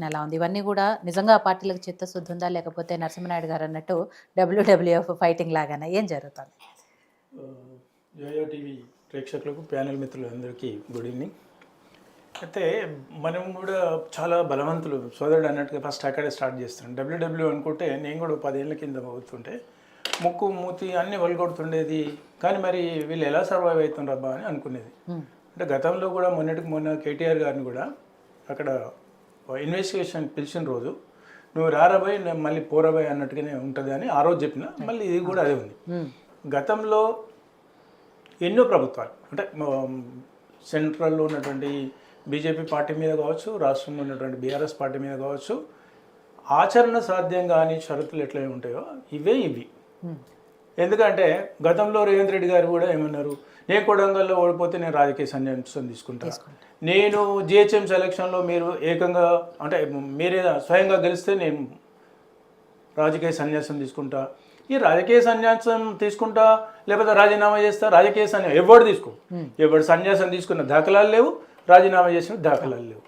ఎలా ఉంది? ఇవన్నీ గూడా నిజంగా ఆ పార్టీలకు చిత్తశుద్ధి ఉందా? లేకపోతే నరసింహనాయుడు గారన్నట్టు డబ్ల్యూడబ్ల్యూఎఫ్ ఫైటింగ్ లాగానా? ఏం జరుగుతుంది? ఆహ్, యోయో టీవీ ప్రేక్షకులకు, ప్యానెల్ మిత్రులందరికీ గుడ్ ఈవినింగ్. అయితే మనం కూడా చాలా బలవంతులు. సోదరుడు అన్నట్టుగా ఫస్ట్ అక్కడే స్టార్ట్ చేస్తాను. డబ్ల్యూడబ్ల్యూ అనుకుంటే నేను కూడా 10 ఏళ్ల కింద అవుతుంటే ముక్కు, మూతి అన్నీ వలగొడుతుండేది. కానీ మరి వీళ్ళు ఎలా సర్వైవ్ అవుతుండ్రబ్బా అని అనుకునేది. అంటే గతంలో కూడా మొన్నటికి మొన్న కేటీఆర్ గారిని కూడా అక్కడ ఇన్వెస్టిగేషన్ పిలిచిన రోజు నువ్వు రారాబాయ్ మళ్ళీ పోరాబాయ్ అన్నట్టుగానే ఉంటుంది అని ఆ రోజు చెప్పిన. మళ్ళీ ఇది కూడా అదే ఉంది. గతంలో ఎన్నో ప్రభుత్వాలు అంటే సెంట్రల్లో ఉన్నటువంటి బీజేపీ పార్టీ మీద కావచ్చు, రాష్ట్రంలో ఉన్నటువంటి బీఆర్ఎస్ పార్టీ మీద కావచ్చు, ఆచరణ సాధ్యం కాని షరతులు ఎట్లా ఉంటాయో ఇవి. ఎందుకంటే గతంలో రేవంత్ రెడ్డి గారు కూడా ఏమన్నారు, నేను కొడంగల్లో ఓడిపోతే నేను రాజకీయ సన్యాసం తీసుకుంటాను, నేను జిహెచ్ఎం సెలక్షన్లో మీరు ఏకంగా అంటే మీరే స్వయంగా గెలిస్తే నేను రాజకీయ సన్యాసం తీసుకుంటా, ఈ రాజకీయ సన్యాసం తీసుకుంటా లేకపోతే రాజీనామా చేస్తా, రాజకీయ సన్యాసం ఎవడు సన్యాసం తీసుకున్న దాఖలాలు లేవు, రాజీనామా చేసిన దాఖలాలు లేవు.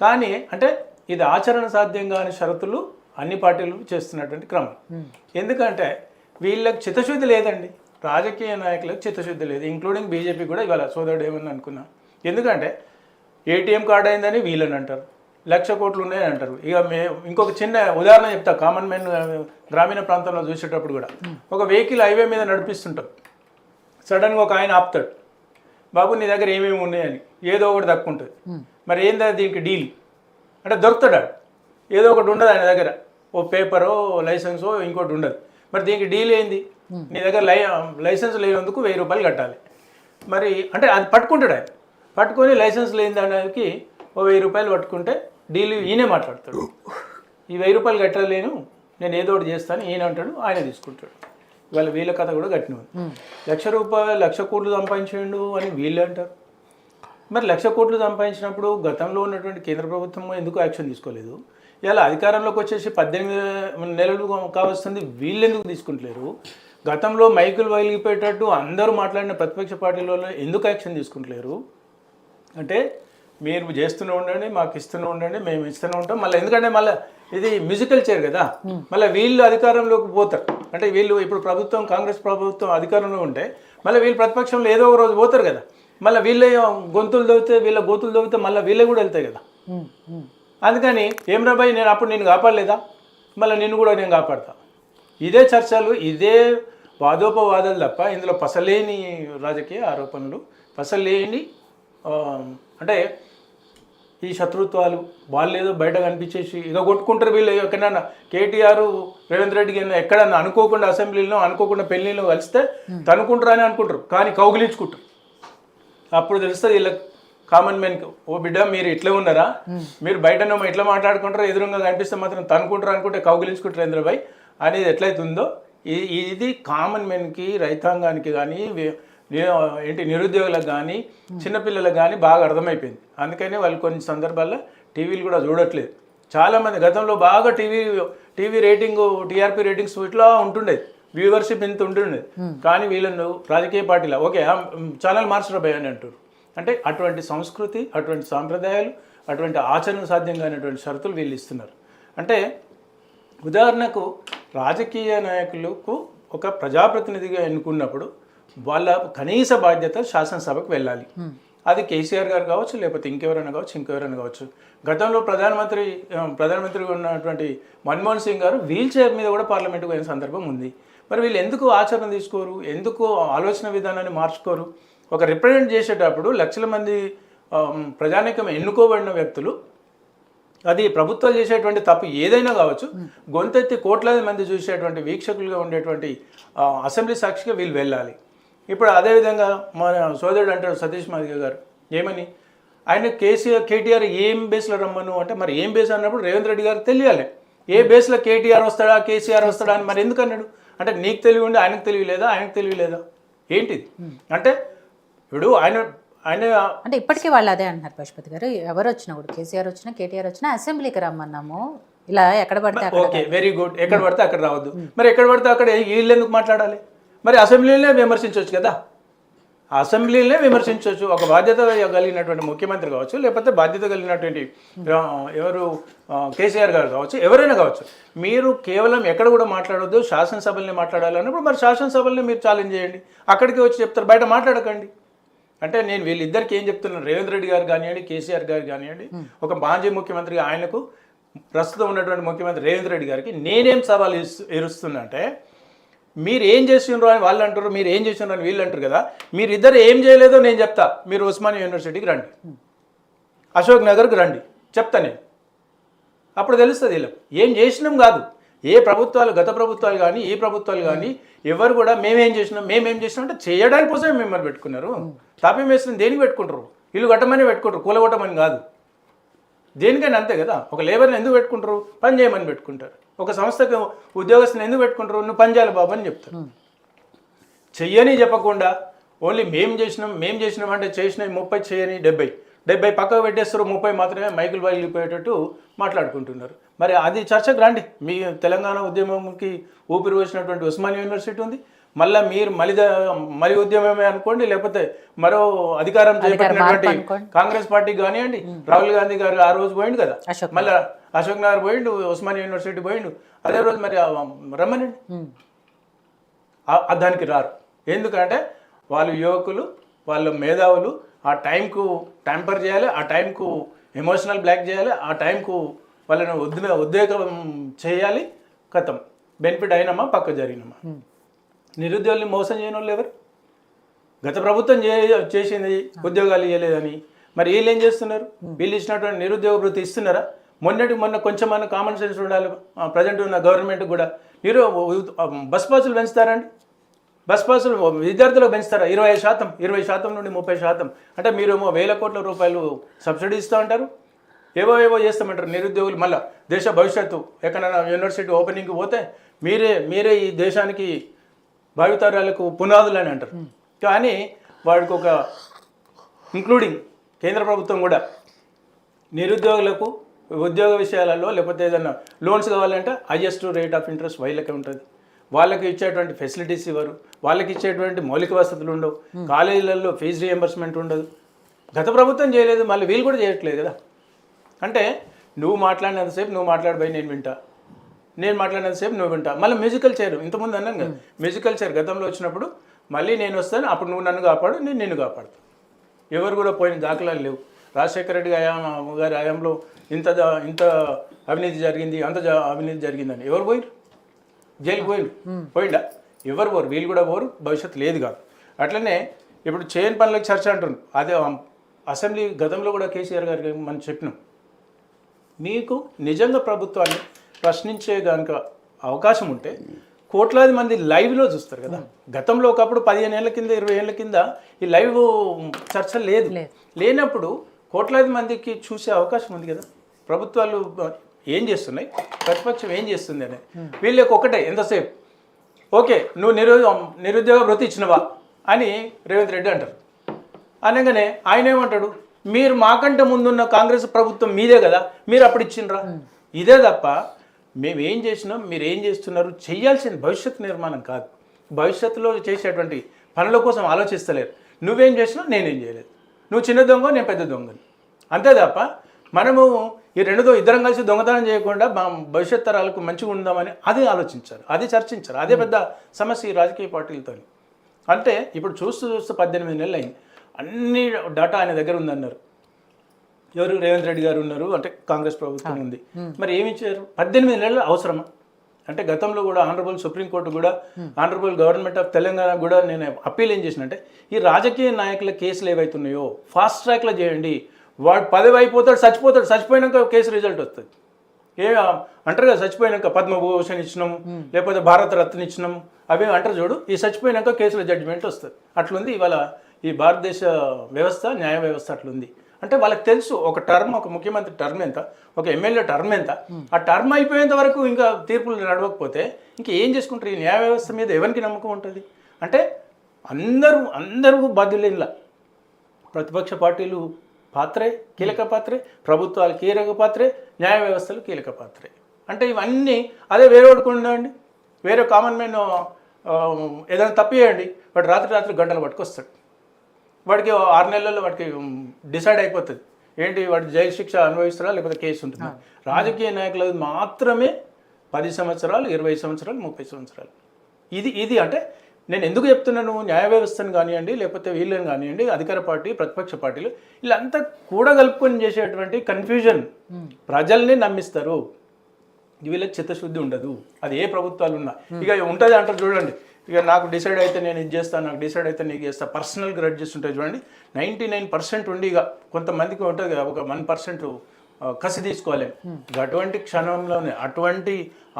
కానీ అంటే ఇది ఆచరణ సాధ్యం కాని షరతులు అన్ని పార్టీలు చేస్తున్నటువంటి క్రమం. ఎందుకంటే వీళ్ళకి చిత్తశుద్ధి లేదండి, రాజకీయ నాయకులకు చిత్తశుద్ధి లేదు, ఇంక్లూడింగ్ బీజేపీ కూడా. ఇవాళ సోదరుడు ఏమని అనుకున్నా, ఎందుకంటే ఏటీఎం కార్డు అయిందని వీళ్ళని అంటారు, 1,00,000 కోట్లు ఉన్నాయని అంటారు. ఇక ఇంకొక చిన్న ఉదాహరణ చెప్తా. కామన్ మ్యాన్ గ్రామీణ ప్రాంతంలో చూసేటప్పుడు కూడా ఒక వెహికల్ హైవే మీద నడిపిస్తుంటాం, సడన్గా ఒక ఆయన ఆపుతాడు, బాబు నీ దగ్గర ఏమేమి ఉన్నాయని, ఏదో ఒకటి దక్కుంటుంది. మరి ఏందా దీనికి డీల్ అంటే దొరుకుతాడు, ఏదో ఒకటి ఉండదు ఆయన దగ్గర, ఓ పేపరో లైసెన్సో ఇంకోటి ఉండదు. మరి దీనికి డీల్ ఏంది, నీ దగ్గర లైసెన్స్ లేనందుకు 1,000 రూపాయలు కట్టాలి. మరి అంటే అది పట్టుకుంటాడు ఆయన, పట్టుకొని లైసెన్స్ లేని దానికి ఓ 1,000 రూపాయలు పట్టుకుంటే డీల్ ఈయనే మాట్లాడతాడు, ఈ 1,000 రూపాయలు కట్టలేను నేను ఏదో ఒకటి చేస్తాను ఈయన అంటాడు, ఆయన తీసుకుంటాడు. ఇవాళ వీళ్ళ కథ కూడా కట్టినది. 1,00,000 రూపాయలు 1,00,000 కోట్లు సంపాదించిండు అని వీళ్ళు అంటారు. మరి 1,00,000 కోట్లు సంపాదించినప్పుడు గతంలో ఉన్నటువంటి కేంద్ర ప్రభుత్వం ఎందుకు యాక్షన్ తీసుకోలేదు? ఇలా అధికారంలోకి వచ్చేసి 18 నెలలు కావస్తుంది, వీళ్ళు ఎందుకు తీసుకుంటలేరు? గతంలో మైకులు వలిగిపోయేటట్టు అందరూ మాట్లాడిన ప్రతిపక్ష పార్టీలలో ఎందుకు యాక్షన్ తీసుకుంటలేరు? అంటే మీరు చేస్తూనే ఉండండి, మాకు ఇస్తూనే ఉండండి, మేము ఇస్తూనే ఉంటాం. మళ్ళీ ఎందుకంటే మళ్ళీ ఇది మ్యూజికల్ చైర్ కదా, మళ్ళీ వీళ్ళు అధికారంలోకి పోతారు. అంటే వీళ్ళు ఇప్పుడు ప్రభుత్వం, కాంగ్రెస్ ప్రభుత్వం అధికారంలో ఉంటే మళ్ళీ వీళ్ళు ప్రతిపక్షంలో ఏదో ఒక రోజు పోతారు కదా, మళ్ళీ వీళ్ళ గొంతులు దవ్వితే వీళ్ళ గోతులు దవ్వితే మళ్ళీ వీళ్ళే కూడా వెళ్తాయి కదా. అందుకని ఏం రాబాయ్ నేను అప్పుడు నేను కాపాడలేదా, మళ్ళీ నిన్ను కూడా నేను కాపాడతా. ఇదే చర్చలు, ఇదే వాదోపవాదాలు తప్ప ఇందులో పసలేని రాజకీయ ఆరోపణలు, పసలేని అంటే ఈ శత్రుత్వాలు వాళ్ళు ఏదో బయట కనిపించేసి ఇక కొట్టుకుంటారు. వీళ్ళు ఎక్కడన్నా కేటీఆర్ రేవంత్ రెడ్డికి ఎక్కడన్నా అనుకోకుండా అసెంబ్లీలో అనుకోకుండా పెళ్లిలో కలిస్తే తనుకుంటారు అని అనుకుంటారు, కానీ కౌగిలించుకుంటారు. అప్పుడు తెలుస్తుంది వీళ్ళకి కామన్ మ్యాన్కి, ఓ బిడ్డ మీరు ఇట్లా ఉన్నారా, మీరు బయటనేమో ఇట్లా మాట్లాడుకుంటారు, ఎదురుగా కనిపిస్తే మాత్రం తనుకుంటారు అనుకుంటే కౌగిలించుకుంటారు చంద్రబాయ్ అనేది ఎట్లయితుందో ఇది కామన్ మ్యాన్కి, రైతాంగానికి కానీ నిరుద్యోగులకు కానీ చిన్నపిల్లలకు కానీ బాగా అర్థమైపోయింది. అందుకని వాళ్ళు కొన్ని సందర్భాల్లో టీవీలు కూడా చూడట్లేదు. చాలామంది గతంలో బాగా టీవీ రేటింగ్, టీఆర్పీ రేటింగ్స్ ఇట్లా ఉంటుండేది, వ్యూవర్షిప్ ఇంత ఉంటుండేది. కానీ వీళ్ళను రాజకీయ పార్టీలో ఓకే ఛానల్ మార్చడం అని అంటారు. అంటే అటువంటి సంస్కృతి, అటువంటి సాంప్రదాయాలు, అటువంటి ఆచరణ సాధ్యం కానిటువంటి షరతులు వీళ్ళు ఇస్తున్నారు. అంటే ఉదాహరణకు రాజకీయ నాయకులకు ఒక ప్రజాప్రతినిధిగా ఎన్నుకున్నప్పుడు వాళ్ళ కనీస బాధ్యత శాసనసభకు వెళ్ళాలి. అది కేసీఆర్ గారు కావచ్చు, లేకపోతే ఇంకెవరైనా కావచ్చు. గతంలో ప్రధానమంత్రిగా ఉన్నటువంటి మన్మోహన్ సింగ్ గారు వీల్ చైర్ మీద కూడా పార్లమెంటుకు పోయిన సందర్భం ఉంది. మరి వీళ్ళు ఎందుకు ఆచరణ తీసుకోరు, ఎందుకు ఆలోచన విధానాన్ని మార్చుకోరు? ఒక రిప్రజెంట్ చేసేటప్పుడు లక్షల మంది ప్రజానీకం ఎన్నుకోబడిన వ్యక్తులు, అది ప్రభుత్వాలు చేసేటువంటి తప్పు ఏదైనా కావచ్చు, గొంతెత్తి కోట్లాది మంది చూసేటువంటి వీక్షకులుగా ఉండేటువంటి అసెంబ్లీ సాక్షిగా వీళ్ళు వెళ్ళాలి. ఇప్పుడు అదేవిధంగా మన సోదరుడు అంటాడు సతీష్ మాదిగ గారు ఏమని, ఆయన కేటీఆర్ ఏం బేస్లో రమ్మను అంటే, మరి ఏం బేస్ అన్నప్పుడు రేవంత్ రెడ్డి గారికి తెలియాలి, ఏ బేస్లో కేటీఆర్ వస్తాడా కేసీఆర్ వస్తాడా అని. మరి ఎందుకు అన్నాడు అంటే, నీకు తెలివి ఉండి ఆయనకు తెలివి లేదా, ఆయనకు తెలివి లేదా ఏంటిది? అంటే ఇప్పుడు ఆయన అంటే ఇప్పటికీ వాళ్ళు అదే అంటున్నారు పశుపతి గారు, ఎవరు వచ్చినా కూడా కేసీఆర్ వచ్చినా కేటీఆర్ వచ్చినా అసెంబ్లీకి రమ్మన్నాము, ఇలా ఎక్కడ పడితే ఓకే వెరీ గుడ్, ఎక్కడ పడితే అక్కడ రావద్దు. మరి ఎక్కడ పడితే అక్కడ వీళ్ళు ఎందుకు మాట్లాడాలి? మరి అసెంబ్లీలోనే విమర్శించవచ్చు కదా. అసెంబ్లీనే విమర్శించవచ్చు. ఒక బాధ్యత కలిగినటువంటి ముఖ్యమంత్రి కావచ్చు, లేకపోతే బాధ్యత కలిగినటువంటి ఎవరు కేసీఆర్ గారు కావచ్చు, ఎవరైనా కావచ్చు. మీరు కేవలం ఎక్కడ కూడా మాట్లాడొద్దు, శాసనసభల్ని మాట్లాడాలన్నప్పుడు మరి శాసనసభల్ని మీరు ఛాలెంజ్ చేయండి. అక్కడికి వచ్చి చెప్తారు, బయట మాట్లాడకండి. అంటే నేను వీళ్ళిద్దరికి ఏం చెప్తున్నాను, రేవంత్ రెడ్డి గారు కానివ్వండి, కేసీఆర్ గారు కానివ్వండి, ఒక మాజీ ముఖ్యమంత్రిగా ఆయనకు, ప్రస్తుతం ఉన్నటువంటి ముఖ్యమంత్రి రేవంత్ రెడ్డి గారికి నేనేం సవాల్ ఇరుస్తున్నా అంటే, మీరు ఏం చేసినారో అని వాళ్ళు అంటారు, మీరు ఏం చేసినారో అని వీళ్ళు అంటారు కదా. మీరు ఇద్దరు ఏం చేయలేదో నేను చెప్తా. మీరు ఉస్మానియా యూనివర్సిటీకి రండి, అశోక్ నగర్కి రండి, చెప్తా నేను. అప్పుడు తెలుస్తుంది వీళ్ళకి ఏం చేసినాం కాదు. ఏ ప్రభుత్వాలు, గత ప్రభుత్వాలు కానీ ఈ ప్రభుత్వాలు కానీ ఎవరు కూడా మేమేం చేసినాం అంటే చేయడానికి కోసమే మిమ్మల్ని పెట్టుకున్నారు. తాపీ మేస్త్రిని దేనికి పెట్టుకుంటారు? ఇల్లు కట్టమని పెట్టుకుంటారు, కూలగొట్టమని కాదు. దేనికైనా అంతే కదా. ఒక లేబర్ని ఎందుకు పెట్టుకుంటారు? పని చేయమని పెట్టుకుంటారు. ఒక సంస్థకు ఉద్యోగస్తుని ఎందుకు పెట్టుకుంటారు? నువ్వు పని చేయాలి బాబు అని చెప్తారు. చెయ్యని చెప్పకుండా ఓన్లీ మేము చేసినాం అంటే చేసినవి 30 చేయని 70 పక్కకు పెట్టేస్తారు, 30 మాత్రమే మైకులు పగిలిపోయేటట్టు మాట్లాడుకుంటున్నారు. మరి అది చర్చకు రండి. మీ తెలంగాణ ఉద్యమంకి ఊపిరి పోసినటువంటి ఉస్మానియా యూనివర్సిటీ ఉంది. మళ్ళీ మీరు మళ్ళీ ఉద్యమమే అనుకోండి, లేకపోతే మరో అధికారం చేపట్టినటువంటి కాంగ్రెస్ పార్టీకి కానివ్వండి. రాహుల్ గాంధీ గారు ఆ రోజు పోయిండు కదా, మళ్ళీ అశోక్ నగర్ పోయిండు, ఉస్మానియా యూనివర్సిటీ పోయిండు. అదే రోజు మరి రమ్మనండి. దానికి రారు. ఎందుకంటే వాళ్ళు యువకులు, వాళ్ళ మేధావులు. ఆ టైంకు ట్యాంపర్ చేయాలి, ఆ టైంకు ఎమోషనల్ బ్లాక్ చేయాలి, ఆ టైంకు వాళ్ళని ఉద్వేగం చేయాలి. కథం బెనిఫిట్ అయినామా, పక్క జరిగినామా. నిరుద్యోగుల్ని మోసం చేయని వాళ్ళు ఎవరు? గత ప్రభుత్వం చేసింది ఉద్యోగాలు ఇవ్వలేదని. మరి వీళ్ళు ఏం చేస్తున్నారు? వీళ్ళు ఇచ్చినటువంటి నిరుద్యోగ వృత్తి ఇస్తున్నారా? మొన్న కొంచెం కామన్ సెన్స్ ఉండాలి ప్రజెంట్ ఉన్న గవర్నమెంట్ కూడా. బస్ పాసులు పెంచుతారండి. బస్ పాసులు విద్యార్థులకు పెంచుతారా? 20% నుండి 30%. అంటే మీరేమో 1000 కోట్ల రూపాయలు సబ్సిడీ ఇస్తూ ఉంటారు, ఏవో చేస్తామంటారు. నిరుద్యోగులు మళ్ళీ దేశ భవిష్యత్తు, ఎక్కడైనా యూనివర్సిటీ ఓపెనింగ్కి పోతే మీరే ఈ దేశానికి భావితరాలకు పునాదులు అని అంటారు. కానీ వాడికి ఒక ఇంక్లూడింగ్ కేంద్ర ప్రభుత్వం కూడా నిరుద్యోగులకు ఉద్యోగ విషయాలలో, లేకపోతే ఏదైనా లోన్స్ కావాలంటే హైయెస్ట్ రేట్ ఆఫ్ ఇంట్రెస్ట్ వీళ్ళకే ఉంటుంది. వాళ్ళకి ఇచ్చేటువంటి ఫెసిలిటీస్ ఇవ్వరు, వాళ్ళకి ఇచ్చేటువంటి మౌలిక వసతులు ఉండవు, కాలేజీలలో ఫీజు రియంబర్స్మెంట్ ఉండదు. గత ప్రభుత్వం చేయలేదు, మళ్ళీ వీళ్ళు కూడా చేయట్లేదు కదా. అంటే నువ్వు మాట్లాడినంతసేపు నువ్వు మాట్లాడిపోయి నేను మాట్లాడినంతసేపు నువ్వు వింటా. మళ్ళీ మ్యూజికల్ చైర్, ఇంతకుముందు అన్నాను కదా, మ్యూజికల్ చైర్ గతంలో వచ్చినప్పుడు మళ్ళీ నేను వస్తాను, అప్పుడు నువ్వు నన్ను కాపాడు, నేను నిన్ను కాపాడుతాను. ఎవరు కూడా పోయిన దాఖలాలు లేవు. రాజశేఖర రెడ్డి గారి హయాంలో ఇంత అవినీతి జరిగింది, అంత అవినీతి జరిగిందని ఎవరు పోయిరు? జైలుకి పోయిండా? ఎవరు పోరు, వీళ్ళు కూడా పోరు, భవిష్యత్తు లేదు కాదు. అట్లనే ఇప్పుడు చేయని పనులకు చర్చ అంటున్నారు. అదే అసెంబ్లీ గతంలో కూడా కేసీఆర్ గారికి మనం చెప్పినాం, మీకు నిజంగా ప్రభుత్వాన్ని ప్రశ్నించే కనుక అవకాశం ఉంటే కోట్లాది మంది లైవ్లో చూస్తారు కదా. గతంలో ఒకప్పుడు 15 ఏళ్ల కింద 20 ఏళ్ల కింద ఈ లైవ్ చర్చ లేనప్పుడు కోట్లాది మందికి చూసే అవకాశం ఉంది కదా. ప్రభుత్వాలు ఏం చేస్తున్నాయి, ప్రతిపక్షం ఏం చేస్తుంది అనేది వీళ్ళకి ఒకటే. ఎంతసేపు ఓకే నువ్వు నిరుద్యోగ వృత్తి ఇచ్చినవా అని రేవంత్ రెడ్డి అంటారు. అనగానే ఆయన ఏమంటాడు, మీరు మాకంటే ముందున్న కాంగ్రెస్ ప్రభుత్వం మీదే కదా, మీరు అప్పుడు ఇచ్చిండ్రా. ఇదే తప్ప మేము ఏం చేసినాం, మీరు ఏం చేస్తున్నారు, చేయాల్సిన భవిష్యత్తు నిర్మాణం కాదు. భవిష్యత్తులో చేసేటువంటి పనుల కోసం ఆలోచిస్తలేరు. నువ్వేం చేసినా నేనేం చేయలేదు, నువ్వు చిన్న దొంగ నేను పెద్ద దొంగని, అంతే తప్ప మనము ఈ ఇద్దరం కలిసి దొంగతనం చేయకుండా భవిష్యత్ తరాలకు మంచిగా ఉందామని అది ఆలోచించారు, అది చర్చించారు. అదే పెద్ద సమస్య ఈ రాజకీయ పార్టీలతో. అంటే ఇప్పుడు చూస్తూ 18 నెలలు అయింది, అన్ని డేటా ఆయన దగ్గర ఉందన్నారు. ఎవరు? రేవంత్ రెడ్డి గారు ఉన్నారు, అంటే కాంగ్రెస్ ప్రభుత్వం ఉంది. మరి ఏమి ఇచ్చారు? 18 నెలలు అవసరమా? అంటే గతంలో కూడా ఆనరబుల్ సుప్రీంకోర్టు కూడా, ఆనరబుల్ గవర్నమెంట్ ఆఫ్ తెలంగాణ కూడా నేను అప్పీల్ ఏం చేసిన అంటే, ఈ రాజకీయ నాయకుల కేసులు ఏవైతున్నాయో ఫాస్ట్ ట్రాక్లో చేయండి. వాడు 10 అయిపోతాడు, చచ్చిపోయినాక కేసు రిజల్ట్ వస్తుంది. అంటారు కదా, చచ్చిపోయినాక పద్మభూషణ్ ఇచ్చినాము, లేకపోతే భారత రత్న ఇచ్చినాము, అవి అంటారు చూడు. ఈ చచ్చిపోయినాక కేసుల జడ్జిమెంట్ వస్తుంది. అట్లుంది ఇవాళ ఈ భారతదేశ వ్యవస్థ, న్యాయ వ్యవస్థ అట్లుంది. అంటే వాళ్ళకి తెలుసు ఒక టర్మ్, ఒక ముఖ్యమంత్రి టర్మ్ ఎంత, ఒక ఎమ్మెల్యే టర్మ్ ఎంత. ఆ టర్మ్ అయిపోయేంత వరకు ఇంకా తీర్పులు నడవకపోతే ఇంకా ఏం చేసుకుంటారు? ఈ న్యాయ వ్యవస్థ మీద ఎవరికి నమ్మకం ఉంటుంది? అంటే అందరూ బాధ్యులే. ఇలా ప్రతిపక్ష పార్టీలు పాత్రే, కీలక పాత్రే, ప్రభుత్వాలు కీలక పాత్రే, న్యాయ వ్యవస్థలు కీలక పాత్రే. అంటే ఇవన్నీ అదే వేరేవాడుకుండండి, వేరే కామన్ మ్యాన్ ఏదైనా తప్పియండి, వాడు రాత్రి గంటలు పట్టుకొస్తాడు. వాడికి 6 నెలల్లో వాడికి డిసైడ్ అయిపోతుంది ఏంటి వాడు జైలు శిక్ష అనుభవిస్తారా లేకపోతే కేసు ఉంటుంది. రాజకీయ నాయకులు మాత్రమే 10 సంవత్సరాలు, 20 సంవత్సరాలు, 30 సంవత్సరాలు. ఇది అంటే నేను ఎందుకు చెప్తున్నాను, న్యాయ వ్యవస్థను కానివ్వండి లేకపోతే వీళ్ళని కానివ్వండి, అధికార పార్టీ ప్రతిపక్ష పార్టీలు వీళ్ళంతా కూడగలుపుకొని చేసేటువంటి కన్ఫ్యూజన్ ప్రజల్ని నమ్మిస్తారు. వీళ్ళకి చిత్తశుద్ధి ఉండదు, అది ఏ ప్రభుత్వాలు ఉన్నా. ఇక ఉంటుంది అంటారు చూడండి, ఇక నాకు డిసైడ్ అయితే నేను ఇది చేస్తాను, నాకు డిసైడ్ అయితే నీకు చేస్తాను, పర్సనల్ గ్రడ్జెస్ ఉంటాయి చూడండి. 99% ఉండి ఇక కొంతమందికి ఉంటుంది ఒక 1% కసి తీసుకోవాలి. అటువంటి క్షణంలోనే అటువంటి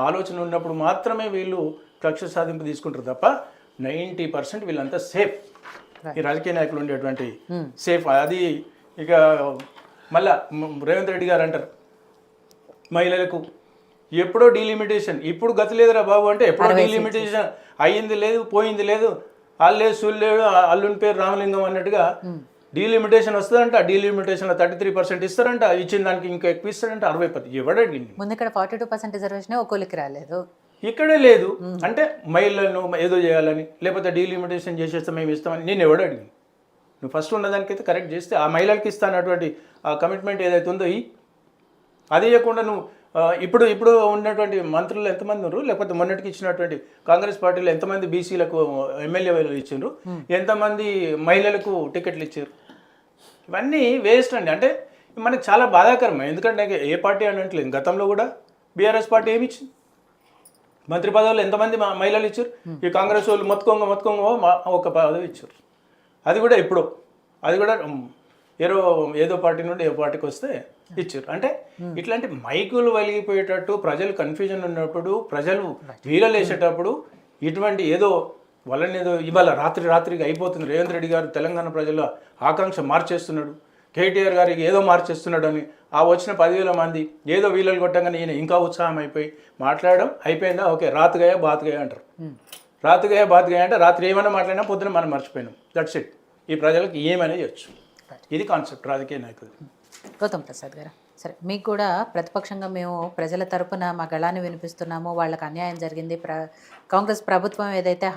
ఆలోచన ఉన్నప్పుడు మాత్రమే వీళ్ళు కక్ష సాధింపు తీసుకుంటారు తప్ప 90% వీళ్ళంతా సేఫ్. ఈ రాజకీయ నాయకులు ఉండేటువంటి సేఫ్. అది ఇక మళ్ళా రేవంత్ రెడ్డి గారు అంటారు మహిళలకు ఎప్పుడో డీలిమిటేషన్, ఇప్పుడు గతి లేదురా బాబు అంటే ఎప్పుడో డీలిమిటేషన్ అయ్యింది లేదు, పోయింది లేదు, వాళ్ళు లేదు సూళ్ళు లేడు, అల్లుని పేరు రామలింగం అన్నట్టుగా డీలిమిటేషన్ వస్తుందంట. ఆ డీలిమిటేషన్లో 33% ఇస్తారంట, ఇచ్చిన దానికి ఇంకా ఎక్కువ ఇస్తారంట, 60%. ఎవడండి ముందు ఇక్కడ 42% రిజర్వేషన్ ఒక్కొక్కరికి రాలేదు, ఇక్కడే లేదు అంటే మహిళలను ఏదో చేయాలని లేకపోతే డీలిమిటేషన్ చేసేస్తే మేము ఇస్తామని నేను ఎవడు అడిగింది. నువ్వు ఫస్ట్ ఉన్నదానికైతే కరెక్ట్ చేస్తే ఆ మహిళలకి ఇస్తానటువంటి ఆ కమిట్మెంట్ ఏదైతే ఉందో అది ఇవ్వకుండా నువ్వు ఇప్పుడు ఉన్నటువంటి మంత్రులు ఎంతమంది ఉన్నారు, లేకపోతే మొన్నటికి ఇచ్చినటువంటి కాంగ్రెస్ పార్టీలో ఎంతమంది బీసీలకు ఎమ్మెల్యేలు ఇచ్చారు, ఎంతమంది మహిళలకు టికెట్లు ఇచ్చారు. ఇవన్నీ వేస్ట్ అండి. అంటే మనకి చాలా బాధాకరం. ఎందుకంటే ఏ పార్టీ అనట్లేదు, గతంలో కూడా బీఆర్ఎస్ పార్టీ ఏమి ఇచ్చింది, మంత్రి పదవులు ఎంతమంది మహిళలు ఇచ్చారు. ఈ కాంగ్రెస్ వాళ్ళు మొత్తుకొంగ ఒక పదవి ఇచ్చారు. అది కూడా ఇప్పుడు అది కూడా ఏదో పార్టీ నుండి ఏ పార్టీకి వస్తే ఇచ్చారు. అంటే ఇట్లాంటి మైకులు వలిగిపోయేటట్టు ప్రజలు కన్ఫ్యూజన్ ఉన్నప్పుడు, ప్రజలు వీలలేసేటప్పుడు ఇటువంటి ఏదో వాళ్ళని ఏదో ఇవాళ రాత్రికి అయిపోతుంది. రేవంత్ రెడ్డి గారు తెలంగాణ ప్రజల ఆకాంక్ష మార్చేస్తున్నాడు, కేటీఆర్ గారికి ఏదో మార్చేస్తున్నాడు అని ఆ వచ్చిన 10,000 మంది ఏదో వీళ్ళని కొట్టంగానే ఈయన ఇంకా ఉత్సాహం అయిపోయి మాట్లాడడం అయిపోయిందా, ఓకే రాత్రిగాయ బాతుగాయ అంటారు. రాత్రిగాయ బాతుగాయ అంటే రాత్రి ఏమైనా మాట్లాడినా పొద్దున మనం మర్చిపోయినాం. That's it. ఈ ప్రజలకు ఏమైనా చేయొచ్చు. ఇది కాన్సెప్ట్ రాజకీయ నాయకులు. గౌతమ్ ప్రసాద్ గారు, సరే మీకు కూడా ప్రతిపక్షంగా మేము ప్రజల తరపున మా గళాన్ని వినిపిస్తున్నాము, వాళ్ళకి అన్యాయం జరిగింది, కాంగ్రెస్ ప్రభుత్వం ఏదైతే